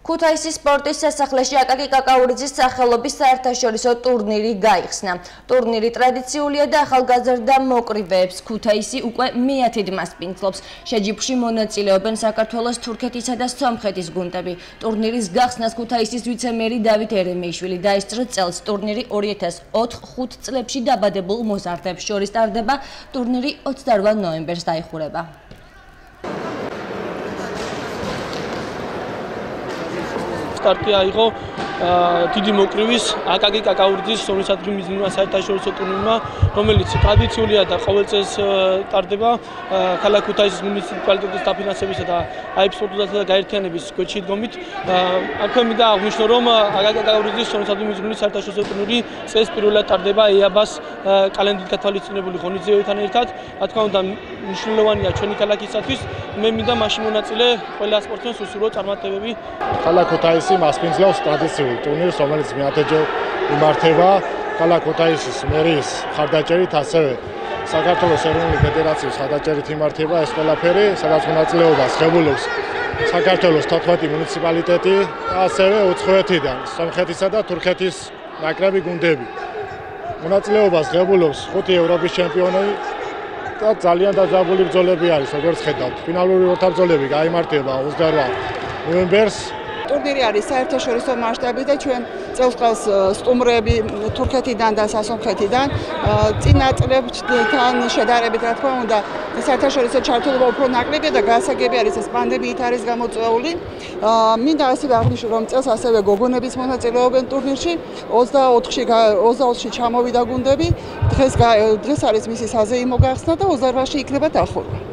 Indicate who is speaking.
Speaker 1: ქუთაისის სპორტის სასახლეში აკაკი კაკაურიძის სახელობის საერთაშორისო ტურნირი გაიხსნა. ტურნირი ტრადიციულია და ახალგაზრდა მოკრივეებს ქუთაისი უკვე მეათედ მასპინძლობს. შეჯიბრში მონაწილეობენ საქართველოს, თურქეთისა და სომხეთის გუნდები. ტურნირის გახსნას ქუთაისის ვიცე-მერი დავით ერემეიშვილი დაესწრო წელს. ტურნირი 2004-5 წლებში დაბადებულ მოზარდებს შორის ტარდება. ტურნირი 28 ნოემბერს დაიხურება.
Speaker 2: სტარტი აიღო დიდი მოკრივის აკაკი კაკაურიძის სომხეთში მიზნმა საერთაშორისო ტურნირმა, რომელიც ტრადიციულია და ყოველ წელს ტარდება ქალაქ ქუთაისის მუნიციპალიტეტის დაფინანსებისა და აიფ სპორტულათა და გაერთიანების გვერდშიდგომით. აქვე მინდა აღვნიშნო, რომ აკაკი კაკაურიძის სომხეთში მიზნული საერთაშორისო ტურნირი წელს პირველად ტარდება ეაბას კალენდრით გათვალისწინებული ღონისძიებებთან ერთად. რა თქმა უნდა, მნიშვნელოვანია ჩვენი ქალაქისათვის. მე მინდა მაშინ მონაწილე ყველა სპორტსმენს უსურვო წარმატებები.
Speaker 3: ქალაქ ქუთაისი მასპინძლობს ტრადიციულ ტურნირს, რომელიც მეათეჯერ იმართება. ქალაქ ქუთაისის მერიის მხარდაჭერით, ასევე საქართველოს ეროვნული ფედერაციის მხარდაჭერით იმართება ეს ყველაფერი, სადაც მონაწილეობას ღებულობს საქართველოს 14 მუნიციპალიტეტი, ასევე 19-დან სომხეთისა და თურქეთის ნაკრები გუნდები. მონაწილეობას ღებულობს 5 ევროპის ჩემპიონი და ძალიან დაძაბული ბრძოლები არის, როგორც ხედავთ. ფინალური ორთაბრძოლები გაიმართება 28 ნოემბერს.
Speaker 4: ტურნირი არის საერთაშორისო მასშტაბით და ჩვენ წელს ყავს სტუმრები თურქეთიდან და სასომხეთიდან. წინა წლებთან შედარებით, რა თქმა უნდა, საერთაშორისო ჩართულობა უფრო ნაკლებია და გასაგები არის ეს პანდემიით არის გამოწვეული. მინდა ასევე აღვნიშნო, რომ წელს ასევე გოგონების მონაწილეობენ ტურნირში. 24-ში ჩამოვიდა გუნდები. დღეს არის მისი საზეიმო გახსნა და 28-ში იქნება დახურვა.